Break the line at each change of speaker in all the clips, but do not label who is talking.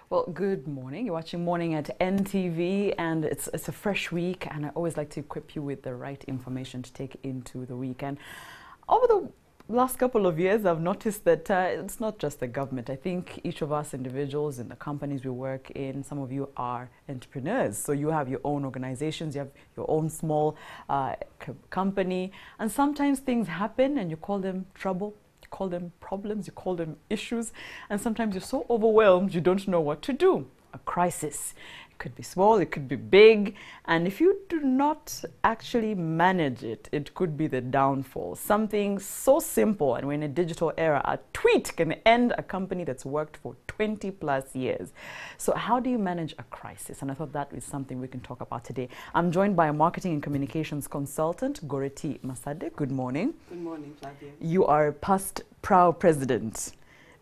Well, good morning. You're watching Morning at NTV, and it's a fresh week, and I always like to equip you with the right information to take into the weekend. Over the last couple of years, I've noticed that it's not just the government. I think each of us individuals in the companies we work in, some of you are entrepreneurs. So you have your own organizations, you have your own small company, and sometimes things happen and you call them trouble. You call them problems, you call them issues, and sometimes you're so overwhelmed you don't know what to do. A crisis. It could be small, it could be big, and if you do not actually manage it, it could be the downfall. Something so simple, and we're in a digital era, a tweet can end a company that's worked for 20 plus years. So how do you manage a crisis? And I thought that is something we can talk about today. I'm joined by a marketing and communications consultant, Goreti Masade. Good morning.
Good morning, Flavia.
You are a past proud president.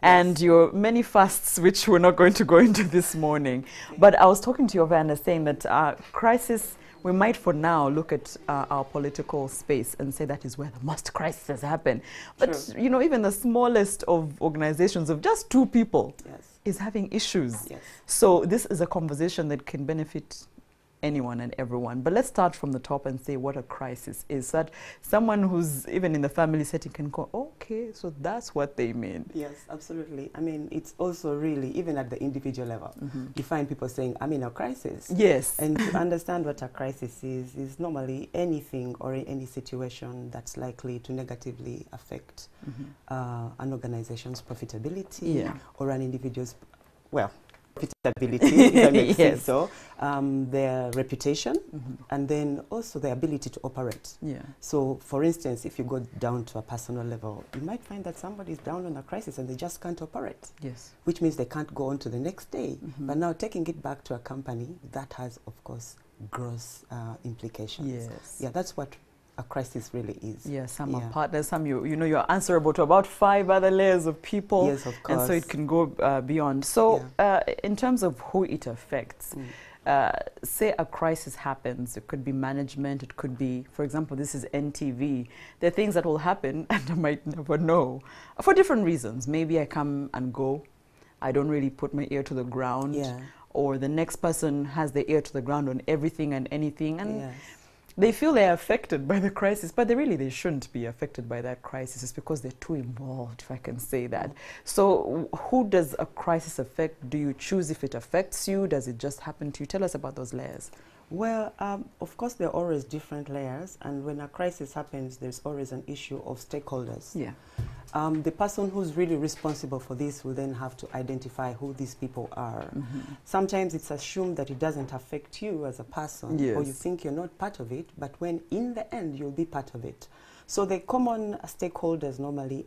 And your many fasts, which we're not going to go into this morning. Okay. But I was talking to your Vanna saying that crisis, we might for now look at our political space and say that is where the most crises happen. But,
True.
you know, even the smallest of organizations of just two people is having issues.
Yes.
So this is a conversation that can benefit anyone and everyone. But let's start from the top and say what a crisis is. That someone who's even in the family setting can go, okay, so that's what they mean.
Yes, absolutely. I mean, it's also really, even at the individual level, you find people saying, I'm in a crisis.
Yes.
And to understand what a crisis is normally anything or any situation that's likely to negatively affect an organization's profitability or an individual's, well, profitability, if I may say so, their reputation, and then also their ability to operate.
Yeah.
So, for instance, if you go down to a personal level, you might find that somebody is down on a crisis and they just can't operate.
Yes.
Which means they can't go on to the next day. But now taking it back to a company, that has, of course, gross implications.
Yes.
Yeah, that's what a crisis really is.
Yeah, some are partners, some you know you're answerable to about 5 other layers of people.
Yes, of course.
And so it can go beyond. So in terms of who it affects, say a crisis happens, it could be management, it could be, for example, this is NTV. There are things that will happen and I might never know for different reasons. Maybe I come and go, I don't really put my ear to the ground, or the next person has their ear to the ground on everything and anything, and they feel they're affected by the crisis, but they shouldn't be affected by that crisis. It's because they're too involved, if I can say that. So who does a crisis affect? Do you choose if it affects you? Does it just happen to you? Tell us about those layers.
Well, of course, there are always different layers, and when a crisis happens, there's always an issue of stakeholders.
Yeah.
The person who's really responsible for this will then have to identify who these people are. Sometimes it's assumed that it doesn't affect you as a person, or you think you're not part of it, but when in the end you'll be part of it. So the common stakeholders normally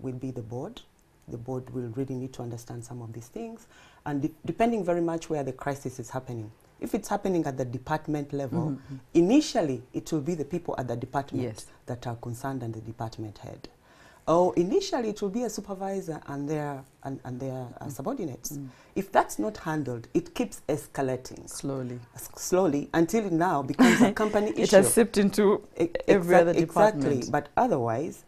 will be the board. The board will really need to understand some of these things, and depending very much where the crisis is happening. If it's happening at the department level, initially it will be the people at the department that are concerned and the department head. Or initially it will be a supervisor and their subordinates. If that's not handled, it keeps escalating. Slowly until it now becomes a company issue.
It has sipped into every other department.
Exactly, but otherwise,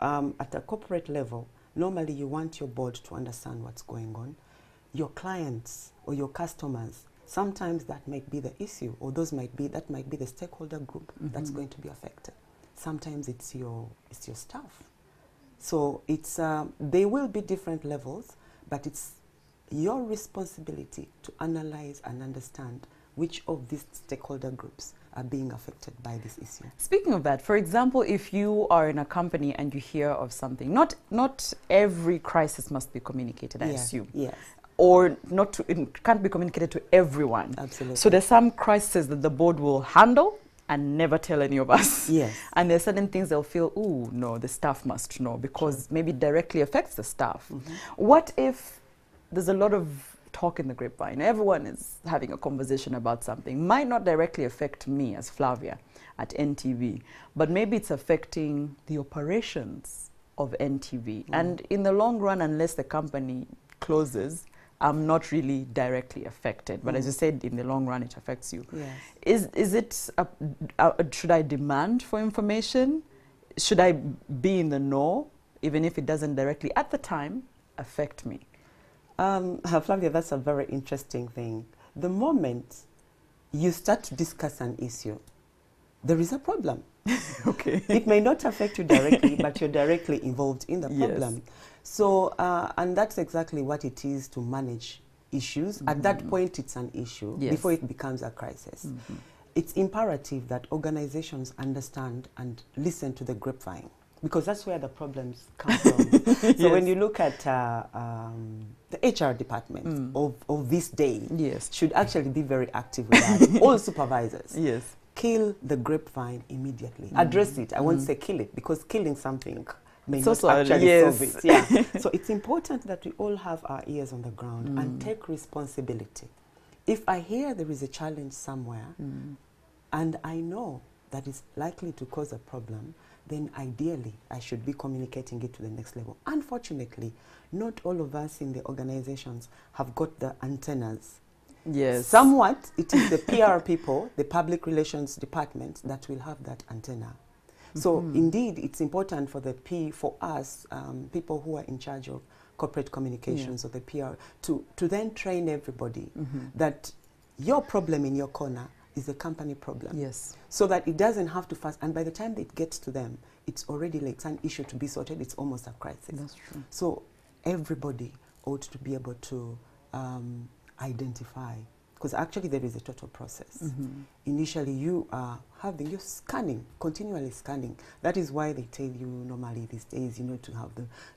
at a corporate level, normally you want your board to understand what's going on. Your clients or your customers, sometimes that might be the issue, or that might be the stakeholder group that's going to be affected. Sometimes it's your staff. So it's they will be different levels, but it's your responsibility to analyze and understand which of these stakeholder groups are being affected by this issue.
Speaking of that, for example, if you are in a company and you hear of something, not every crisis must be communicated, I assume.
Yes.
Or it can't be communicated to everyone.
Absolutely.
So there's some crises that the board will handle and never tell any of us.
Yes.
And there's certain things they'll feel, ooh, no, the staff must know, because maybe it directly affects the staff. What if there's a lot of talk in the grapevine? Everyone is having a conversation about something. Might not directly affect me as Flavia at NTV, but maybe it's affecting the operations of NTV. And in the long run, unless the company closes, I'm not really directly affected, but as you said, in the long run, it affects you.
Yes.
Is it, should I demand for information? Should I be in the know, even if it doesn't directly, at the time, affect me?
Flavia, that's a very interesting thing. The moment you start to discuss an issue, there is a problem.
Okay.
It may not affect you directly, but you're directly involved in the problem. Yes. So, and that's exactly what it is to manage issues. At that point, it's an issue before it becomes a crisis. It's imperative that organizations understand and listen to the grapevine, because that's where the problems come from. So when you look at the HR department of this day, should actually be very active with that. All supervisors. Kill the grapevine immediately. Address it. I won't say kill it, because killing something may not actually solve it. Yeah. So it's important that we all have our ears on the ground and take responsibility. If I hear there is a challenge somewhere and I know that it's likely to cause a problem, then ideally I should be communicating it to the next level. Unfortunately, not all of us in the organizations have got the antennas. Somewhat, it is the PR people, the public relations department, that will have that antenna. So indeed, it's important for for us, people who are in charge of corporate communications or the PR, to then train everybody that your problem in your corner is a company problem. So that it doesn't have to fast, and by the time it gets to them, it's already late. It's an issue to be sorted. It's almost a crisis.
That's true.
So everybody ought to be able to identify, because actually there is a total process. Initially you are you're scanning, continually scanning. That is why they tell you normally these days, you know, to have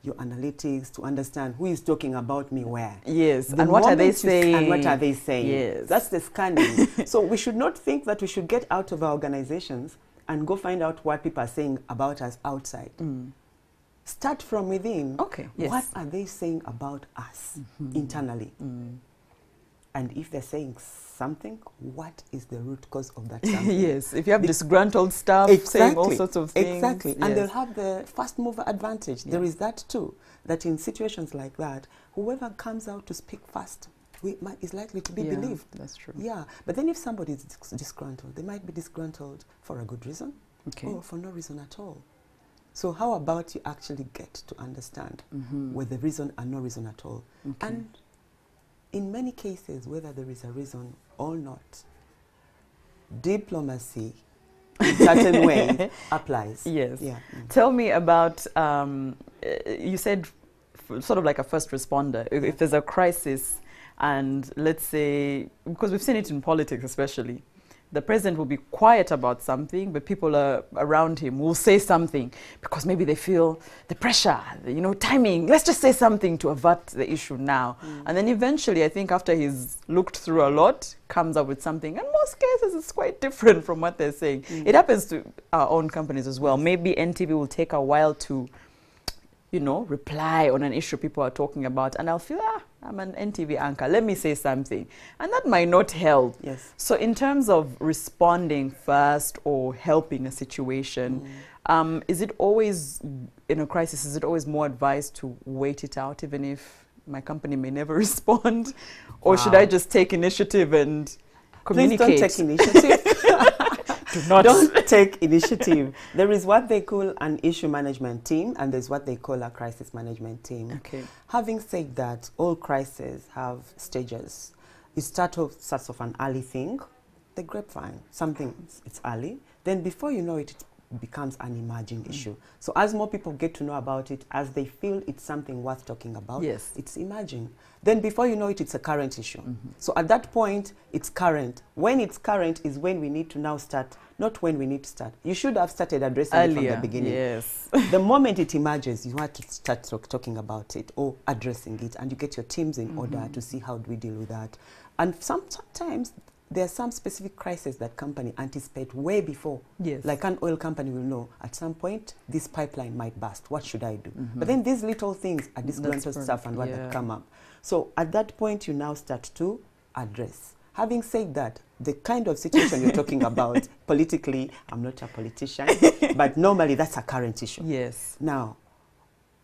your analytics, to understand who is talking about me where.
And what are they saying?
And what are they saying? That's the scanning. So we should not think that we should get out of our organizations and go find out what people are saying about us outside. Start from within. What are they saying about us internally? And if they're saying something, what is the root cause of that something?
If you have disgruntled staff saying all sorts of things.
And they'll have the first mover advantage. There is that too, that in situations like that, whoever comes out to speak first is likely to be believed.
That's true.
But then if somebody is disgruntled, they might be disgruntled for a good reason or for no reason at all. So how about you actually get to understand whether reason or no reason at all? And in many cases, whether there is a reason or not, diplomacy in certain ways applies.
Tell me about, you said sort of like a first responder. If there's a crisis, and let's say, because we've seen it in politics especially, the president will be quiet about something, but people around him will say something because maybe they feel the pressure, you know, timing. Let's just say something to avert the issue now. And then eventually, I think after he's looked through a lot, comes up with something. In most cases, it's quite different from what they're saying. It happens to our own companies as well. Maybe NTV will take a while to, you know, reply on an issue people are talking about, and I'll feel, I'm an NTV anchor, let me say something. And that might not help. So in terms of responding first or helping a situation, is it always, in a crisis, is it always more advised to wait it out, even if my company may never respond? Or should I just take initiative and communicate?
Please don't take initiative. Don't take initiative. There is what they call an issue management team, and there's what they call a crisis management team. Having said that, all crises have stages. It starts off an early thing, the grapevine. Something, it's early. Then before you know it, it becomes an emerging issue. So as more people get to know about it, as they feel it's something worth talking about, it's emerging. Then before you know it, it's a current issue. So at that point, it's current. When it's current is when we need to now start, not when we need to start. You should have started addressing it from the beginning. The moment it emerges, you have to start talking about it or addressing it, and you get your teams in order to see how do we deal with that. And sometimes there are some specific crises that company anticipate way before. Like an oil company will know at some point this pipeline might burst. What should I do? But then these little things are disgruntled stuff and what that come up. So at that point, you now start to address. Having said that, the kind of situation you're talking about politically, I'm not a politician, but normally that's a current issue. Now,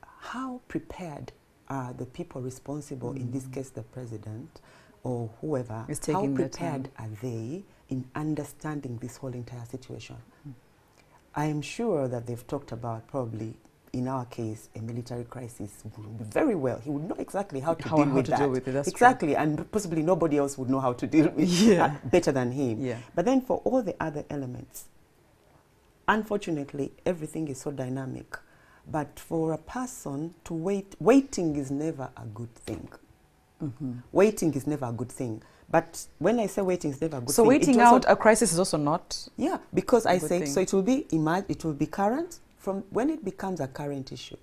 how prepared are the people responsible, in this case the president or whoever, how prepared are they in understanding this whole entire situation? I am sure that they've talked about probably in our case, a military crisis would be very well. He would know exactly how to deal with that.
Deal with it, that's
exactly,
true.
and possibly nobody else would know how to deal with better than him.
Yeah.
But then for all the other elements, unfortunately, everything is so dynamic. But for a person to waiting is never a good thing. Waiting is never a good thing. But when I say waiting is never a good thing,
so waiting out a crisis is also not.
Yeah, because I say
thing.
so. It will be current. From when it becomes a current issue,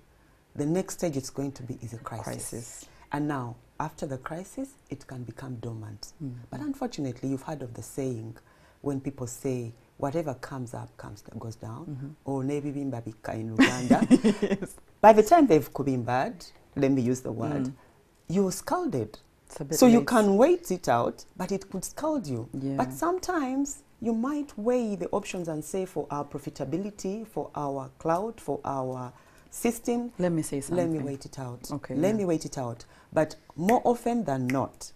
the next stage it's going to be is a crisis. And now, after the crisis, it can become dormant. But unfortunately, you've heard of the saying, when people say, whatever comes up goes down, or nebi bimbabika in Uganda. Yes. By the time they've been bad, let me use the word, you're scalded. So you can wait it out, but it could scald you. Yeah. But sometimes you might weigh the options and say, for our profitability, for our cloud, for our system,
let me say something.
Let me wait it out.
Okay,
let me wait it out. But more often than not,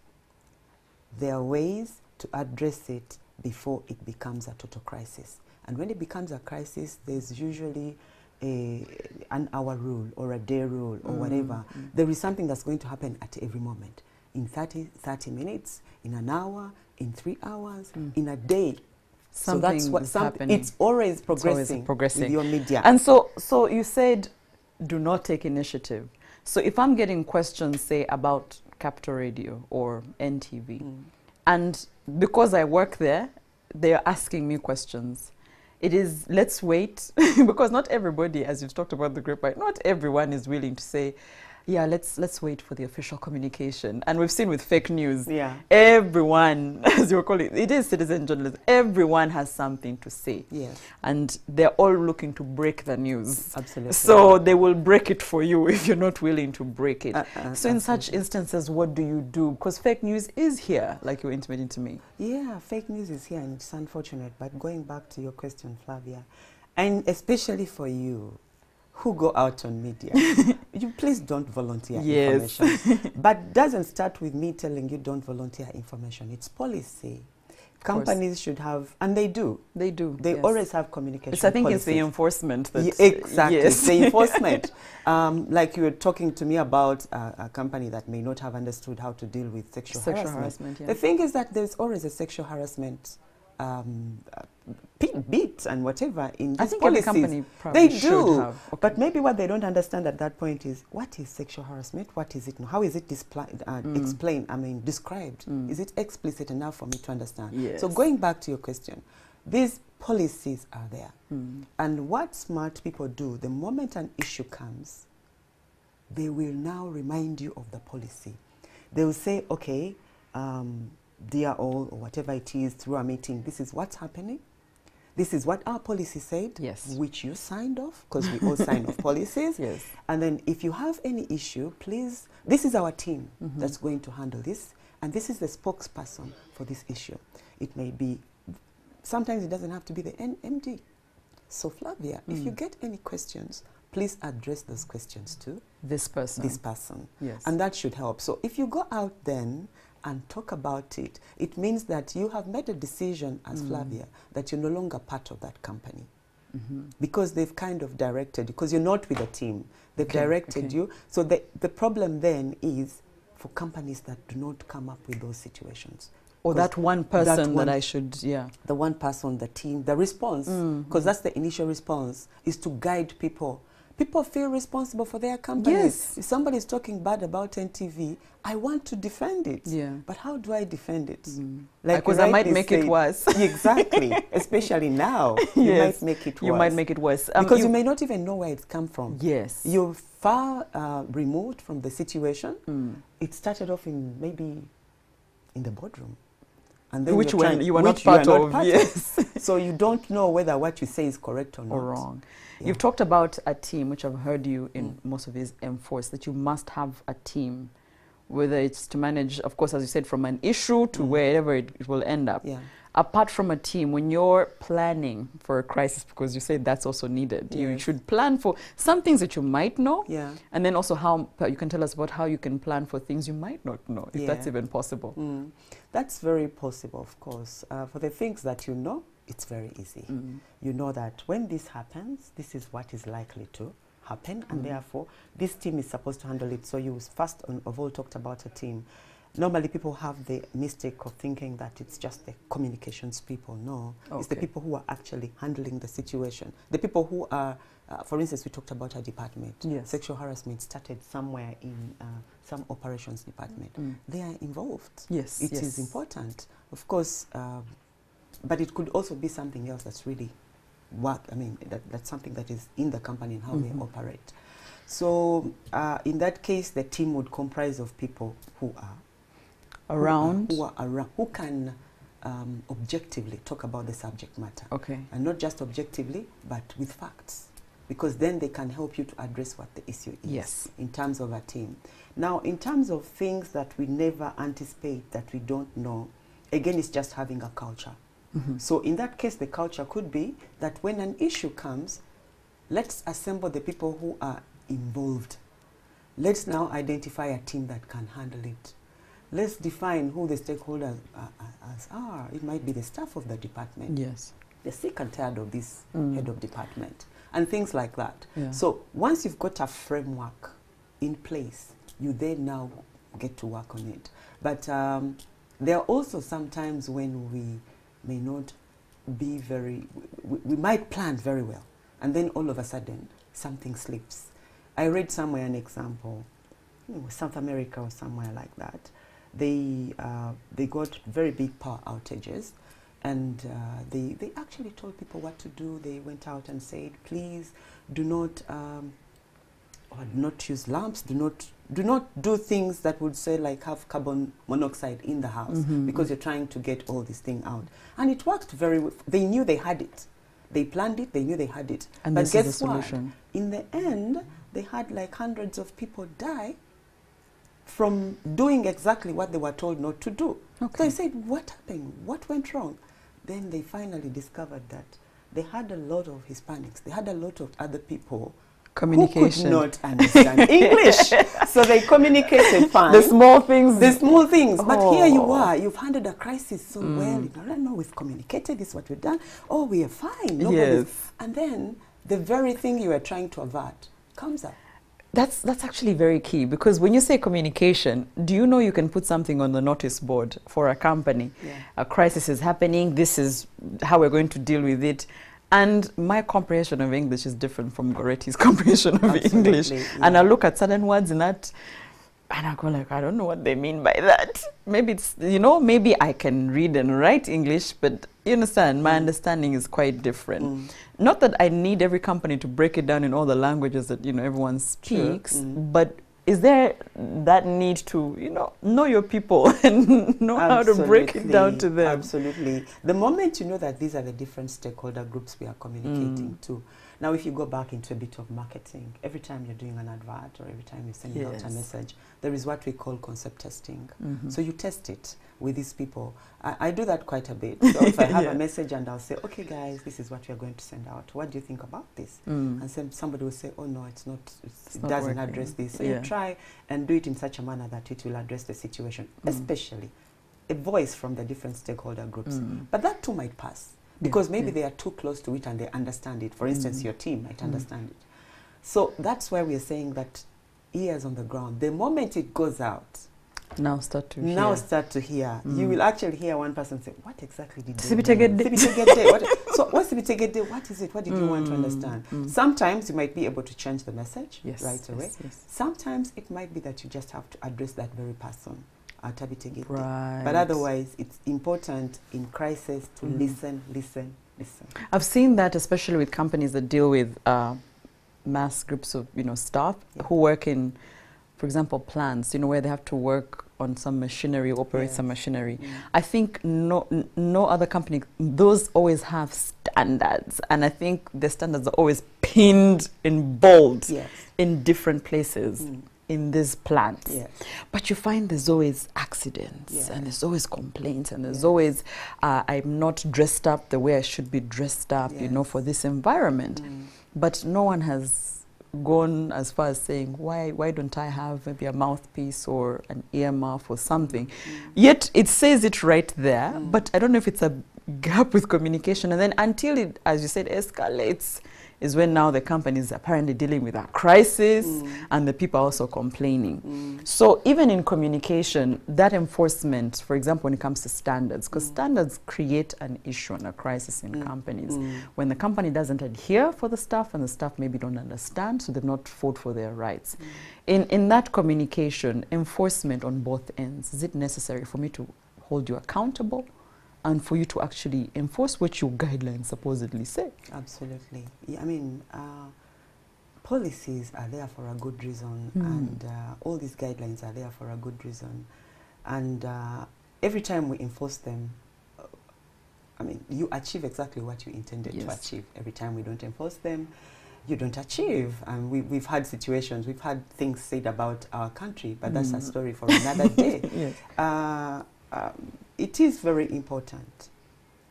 there are ways to address it before it becomes a total crisis. And when it becomes a crisis, there's usually an hour rule or a day rule or whatever. There is something that's going to happen at every moment. In 30 minutes, in an hour, in 3 hours, in a day.
Something
so that's what's happening. It's always progressing, with your media.
And so you said, do not take initiative. So if I'm getting questions, say, about Capital Radio or NTV, and because I work there, they're asking me questions. It is, let's wait, because not everybody, as you've talked about the grapevine, not everyone is willing to say, yeah, let's wait for the official communication. And we've seen with fake news, everyone, as you call it is citizen journalism, everyone has something to say. Yes. And they're all looking to break the news.
Absolutely.
So they will break it for you if you're not willing to break it. So in such instances, what do you do? Because fake news is here, like you were intimating to me.
Yeah, fake news is here, and it's unfortunate. But going back to your question, Flavia, and especially for you, who go out on media, you please don't volunteer information. But doesn't start with me telling you don't volunteer information. It's policy. Companies should have, and they do.
They do.
They always have communication
I think
policies.
It's the enforcement. That,
exactly. It's the enforcement. Like you were talking to me about a company that may not have understood how to deal with sexual harassment. The thing is that there's always a sexual harassment beat and whatever in these policies.
Every company probably
do
have. Okay.
But maybe what they don't understand at that point is, what is sexual harassment? What is it? How is it explained? Described? Is it explicit enough for me to understand?
Yes.
So going back to your question, these policies are there. And what smart people do, the moment an issue comes, they will now remind you of the policy. They will say, okay, dear all, or whatever it is, through a meeting, this is what's happening. This is what our policy said, which you signed off, because we all sign off policies. Yes. And then if you have any issue, please, this is our team that's going to handle this, and this is the spokesperson for this issue. It may be, sometimes it doesn't have to be the MD. So Flavia, if you get any questions, please address those questions to
this person.
This person.
Yes.
And that should help. So if you go out then and talk about it, it means that you have made a decision as Flavia that you're no longer part of that company. Because they've kind of directed you, because you're not with a team. They've directed you. So the problem then is for companies that do not come up with those situations.
Or that one person that I should,
The one person, the team, the response, because that's the initial response, is to guide people. People feel responsible for their companies.
Yes.
If somebody is talking bad about NTV, I want to defend it.
Yeah.
But how do I defend it?
Because I might make it worse.
Exactly. Especially now. You might make it worse.
You might make it worse.
Because you may not even know where it's come from.
Yes.
You're far removed from the situation. It started off maybe in the boardroom. And then
which you are not part of. Yes.
So you don't know whether what you say is correct or not.
Or wrong. Yeah. You've talked about a team, which I've heard you in most of these enforce, that you must have a team, whether it's to manage, of course, as you said, from an issue to wherever it will end up. Yeah. Apart from a team, when you're planning for a crisis, because you said that's also needed, you should plan for some things that you might know, and then also how you can tell us about how you can plan for things you might not know, if that's even possible.
That's very possible, of course. For the things that you know, it's very easy. You know that when this happens, this is what is likely to happen, and therefore this team is supposed to handle it. So you first of all talked about a team. Normally people have the mistake of thinking that it's just the communications people. No, it's the people who are actually handling the situation. The people who are, for instance, we talked about a department.
Yes.
Sexual harassment started somewhere in some operations department. They are involved.
Yes,
It is important, of course, but it could also be something else that's really that's something that is in the company and how they operate. So in that case, the team would comprise of people who are
around,
who can objectively talk about the subject matter.
Okay.
And not just objectively, but with facts. Because then they can help you to address what the issue is.
Yes.
In terms of a team. Now, in terms of things that we never anticipate, that we don't know, again, it's just having a culture. So in that case, the culture could be that when an issue comes, let's assemble the people who are involved. Let's now identify a team that can handle it. Let's define who the stakeholders are. It might be the staff of the department.
Yes.
They're sick and tired of this head of department and things like that.
Yeah.
So once you've got a framework in place, you then now get to work on it. But there are also sometimes when we may not be we might plan very well, and then all of a sudden something slips. I read somewhere an example, South America or somewhere like that. They got very big power outages, and they actually told people what to do. They went out and said, please do not use lamps, do not do things that would say like have carbon monoxide in the house, because you're trying to get all this thing out. And it worked very well. They knew they had it. They planned it, they knew they had it.
And
but guess what? In the end, they had like hundreds of people die from doing exactly what they were told not to do. Okay. So they said, what happened? What went wrong? Then they finally discovered that they had a lot of Hispanics. They had a lot of other people
communication
who could not understand English. So they communicated fine.
The small things.
The small things. But here you are. You've handled a crisis so well. You don't know, we've communicated. This is what we've done. Oh, we are fine.
Yes.
And then the very thing you were trying to avert comes up.
That's actually very key, because when you say communication, do you know you can put something on the notice board for a company? Yeah. A crisis is happening. This is how we're going to deal with it. And my comprehension of English is different from Goretti's comprehension of English. Yeah. And I look at certain words in that, and I go like, I don't know what they mean by that. Maybe it's, maybe I can read and write English, but you understand, my understanding is quite different. Not that I need every company to break it down in all the languages that, everyone speaks, but is there that need to, know your people and know how to break it down to them?
Absolutely. The moment you know that these are the different stakeholder groups we are communicating to. Now, if you go back into a bit of marketing, every time you're doing an advert or every time you're sending out a message, there is what we call concept testing. So you test it with these people. I do that quite a bit. So if I have a message and I'll say, okay, guys, this is what we are going to send out. What do you think about this? And somebody will say, oh, no, it doesn't address this. So you try and do it in such a manner that it will address the situation, especially a voice from the different stakeholder groups. But that too might pass. Because maybe they are too close to it and they understand it. For instance, your team might understand it. So that's why we are saying that ears on the ground, the moment it goes out,
now start to
hear. You will actually hear one person say, what exactly did they
mean?
So what's Sibitegede? What is it? What did you want to understand? Sometimes you might be able to change the message right away. Sometimes it might be that you just have to address that very person.
Right.
But otherwise, it's important in crisis to listen.
I've seen that especially with companies that deal with mass groups of staff who work in, for example, plants, where they have to work on some machinery, operate some machinery. I think no other company, those always have standards, and I think the standards are always pinned in bold in different places. In this plant. But you find there's always accidents and there's always complaints and there's always I'm not dressed up the way I should be dressed up, for this environment. But no one has gone as far as saying, why don't I have maybe a mouthpiece or an earmuff or something? Yet it says it right there, but I don't know if it's a gap with communication. And then until it, as you said, escalates, is when now the company is apparently dealing with a crisis and the people are also complaining. So even in communication, that enforcement, for example, when it comes to standards, because standards create an issue and a crisis in companies. When the company doesn't adhere for the staff and the staff maybe don't understand, so they've not fought for their rights. In that communication, enforcement on both ends, is it necessary for me to hold you accountable and for you to actually enforce what your guidelines supposedly say?
Absolutely. Yeah, I mean, policies are there for a good reason, and all these guidelines are there for a good reason. And every time we enforce them, I mean, you achieve exactly what you intended to achieve. Every time we don't enforce them, you don't achieve. And we've had situations, we've had things said about our country, but that's a story for another day. It is very important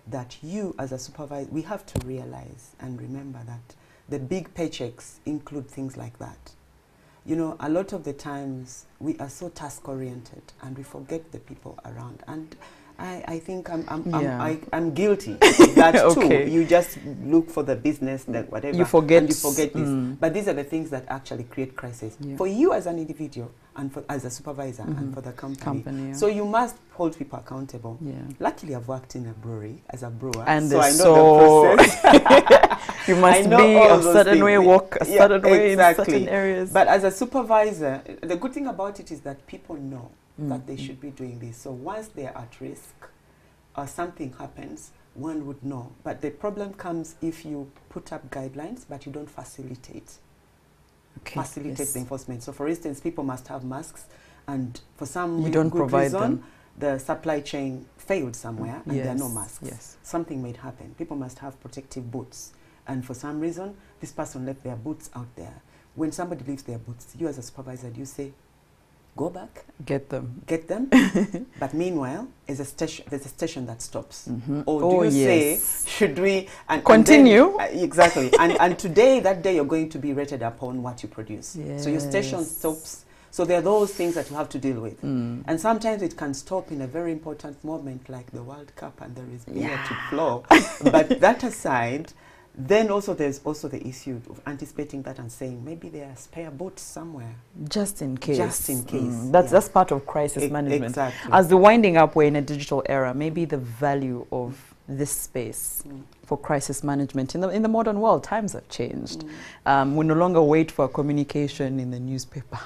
that you as a supervisor, we have to realize and remember that the big paychecks include things like that. You know, a lot of the times we are so task-oriented and we forget the people around. And I think I'm guilty of that too. You just look for the business, that whatever,
you forget,
and you forget this. But these are the things that actually create crisis for you as an individual and for, as a supervisor and for the company. So you must hold people accountable. Luckily, I've worked in a brewery as a brewer,
and
so I know the process.
You must be a certain way, walk a certain way in certain areas.
But as a supervisor, the good thing about it is that people know that they should be doing this. So once they are at risk or something happens, one would know. But the problem comes if you put up guidelines, but you don't facilitate. Facilitate the enforcement. So for instance, people must have masks, and for some good reason, the supply chain failed somewhere and there are no masks. Something may happen. People must have protective boots. And for some reason, this person left their boots out there. When somebody leaves their boots, you as a supervisor, do you say, go back,
get them,
but meanwhile there's a station that stops, or do you say, should we
continue?
And then, exactly. and today, that day, you're going to be rated upon what you produce. So your station stops. So there are those things that you have to deal with, and sometimes it can stop in a very important moment like the World Cup and there is beer to flow. But that aside, then also there's also the issue of anticipating that and saying maybe there are spare boats somewhere.
Just in case.
Just in case.
That's part of crisis management.
Exactly.
As the winding up, we're in a digital era. Maybe the value of this space for crisis management in the modern world, times have changed. We no longer wait for communication in the newspaper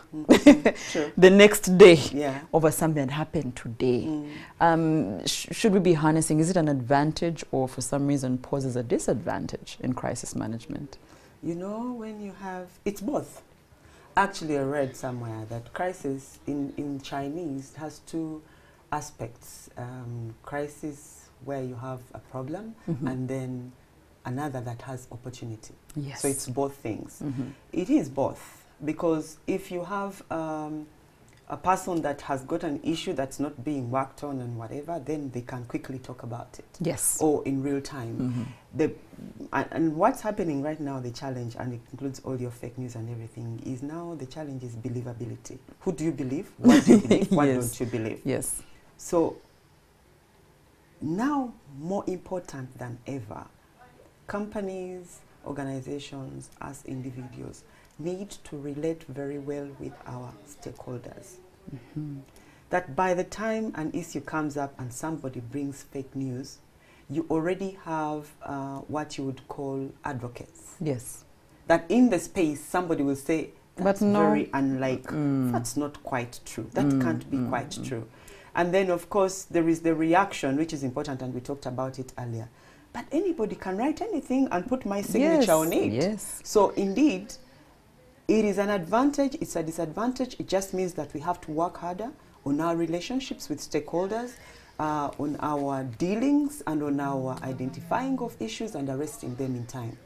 the next day over something that happened today. Should we be harnessing? Is it an advantage, or for some reason poses a disadvantage in crisis management?
You know, when you have, it's both. Actually, I read somewhere that crisis in Chinese has two aspects. Crisis where you have a problem, and then another that has opportunity. So it's both things. It is both, because if you have a person that has got an issue that's not being worked on and whatever, then they can quickly talk about it. Or in real time. And what's happening right now, the challenge, and it includes all your fake news and everything, is now the challenge is believability. Who do you believe? What do you believe? What don't you believe? So now, more important than ever, companies, organizations, us individuals need to relate very well with our stakeholders. That by the time an issue comes up and somebody brings fake news, you already have what you would call advocates. That in the space, somebody will say, that's very unlikely. That's not quite true. That can't be quite true. And then, of course, there is the reaction, which is important, and we talked about it earlier. But anybody can write anything and put my signature on it. So, indeed, it is an advantage, it's a disadvantage. It just means that we have to work harder on our relationships with stakeholders, on our dealings, and on our identifying of issues and arresting them in time.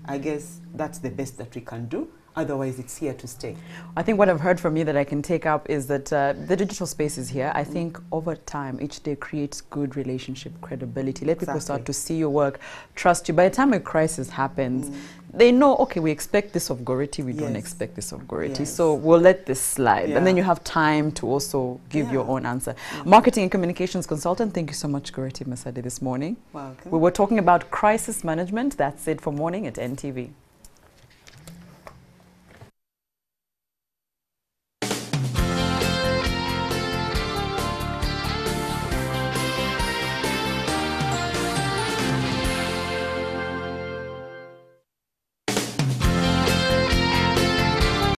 I guess that's the best that we can do. Otherwise, it's here to stay.
I think what I've heard from you that I can take up is that the digital space is here. I think over time, each day creates good relationship credibility. Let people start to see your work, trust you. By the time a crisis happens, they know, okay, we expect this of Gority, we don't expect this of Gority, so we'll let this slide. And then you have time to also give your own answer. Marketing and communications consultant, thank you so much, Gority Masade, this morning.
Welcome.
We were talking about crisis management. That's it for Morning at NTV.